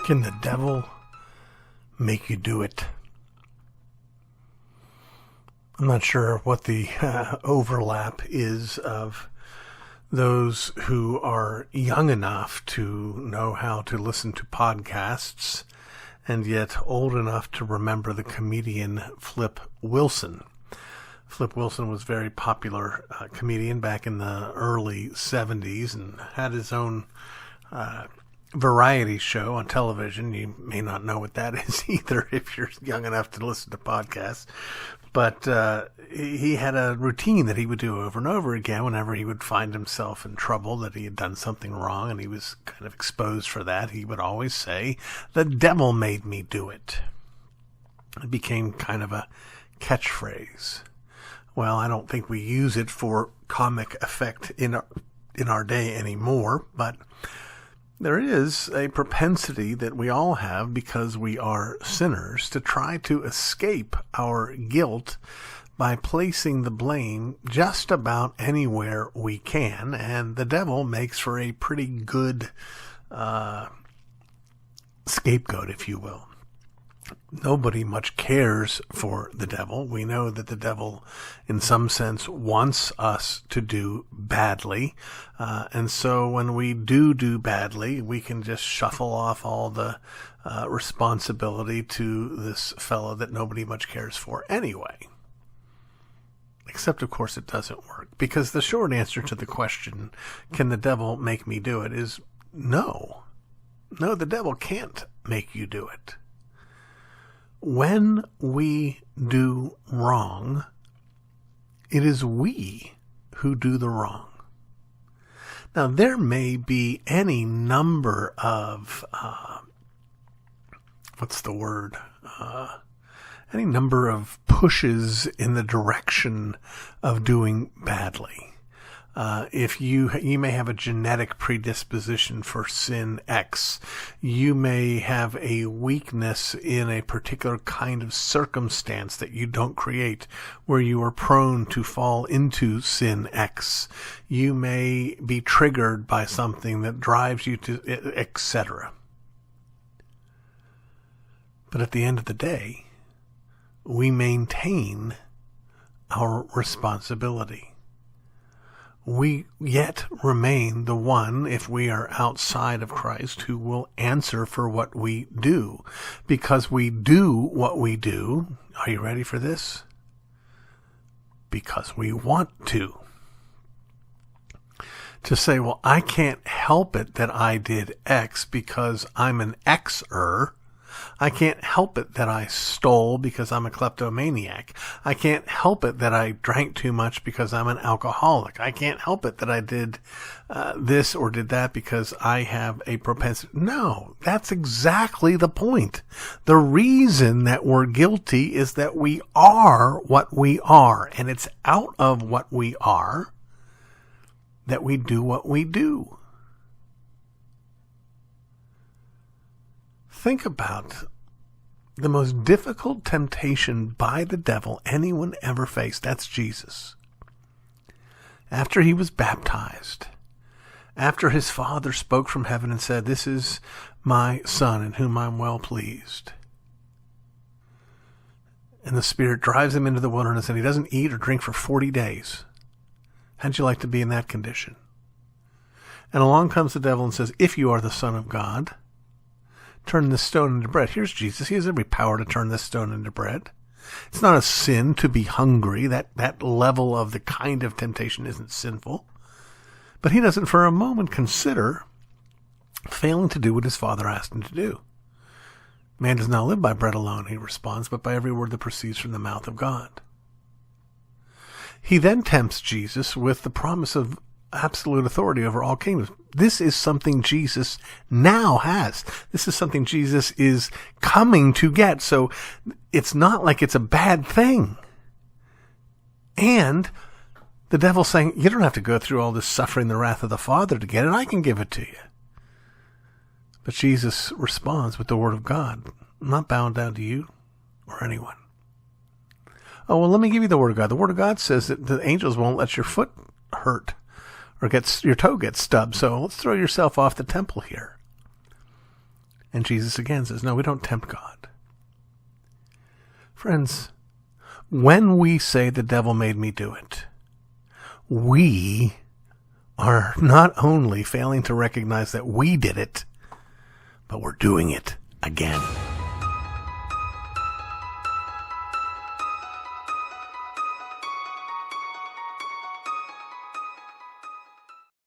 Can the devil make you do it? I'm not sure what the overlap is of those who are young enough to know how to listen to podcasts and yet old enough to remember the comedian Flip Wilson. Flip Wilson was a very popular comedian back in the early 70s and had his own variety show on television. You may not know what that is either if you're young enough to listen to podcasts. But he had a routine that he would do over and over again whenever he would find himself in trouble, that he had done something wrong and he was kind of exposed for that. He would always say, "The devil made me do it." It became kind of a catchphrase. Well, I don't think we use it for comic effect in our day anymore, but there is a propensity that we all have, because we are sinners, to try to escape our guilt by placing the blame just about anywhere we can, and the devil makes for a pretty good scapegoat, if you will. Nobody much cares for the devil. We know that the devil, in some sense, wants us to do badly. And so when we do badly, we can just shuffle off all the responsibility to this fellow that nobody much cares for anyway. Except, of course, it doesn't work. Because the short answer to the question, can the devil make me do it, is no. No, the devil can't make you do it. When we do wrong, it is we who do the wrong. Now, there may be any number of, any number of pushes in the direction of doing badly. If you may have a genetic predisposition for sin X. You may have a weakness in a particular kind of circumstance that you don't create, where you are prone to fall into sin X. You may be triggered by something that drives you to, etc. But at the end of the day, we maintain our responsibility. We yet remain the one, if we are outside of Christ, who will answer for what we do. Because we do what we do. Are you ready for this? Because we want to. To say, well, I can't help it that I did X because I'm an Xer. I can't help it that I stole because I'm a kleptomaniac. I can't help it that I drank too much because I'm an alcoholic. I can't help it that I did this or did that because I have a propensity. No, that's exactly the point. The reason that we're guilty is that we are what we are, and it's out of what we are that we do what we do. Think about the most difficult temptation by the devil anyone ever faced. That's Jesus. After he was baptized, after his Father spoke from heaven and said, "This is my Son in whom I'm well pleased." And the Spirit drives him into the wilderness and he doesn't eat or drink for 40 days. How'd you like to be in that condition? And along comes the devil and says, "If you are the Son of God, turn this stone into bread." Here's Jesus. He has every power to turn this stone into bread. It's not a sin to be hungry. That level of the kind of temptation isn't sinful. But he doesn't for a moment consider failing to do what his Father asked him to do. "Man does not live by bread alone," he responds, "but by every word that proceeds from the mouth of God." He then tempts Jesus with the promise of absolute authority over all kingdoms. This is something Jesus now has. This is something Jesus is coming to get. So it's not like it's a bad thing. And the devil's saying, you don't have to go through all this suffering the wrath of the Father to get it. I can give it to you. But Jesus responds with the word of God. I'm not bound down to you or anyone. Oh, well, let me give you the word of God. The word of God says that the angels won't let your foot hurt or your toe gets stubbed. So let's throw yourself off the temple here. And Jesus again says, no, we don't tempt God. Friends, when we say the devil made me do it, we are not only failing to recognize that we did it, but we're doing it again.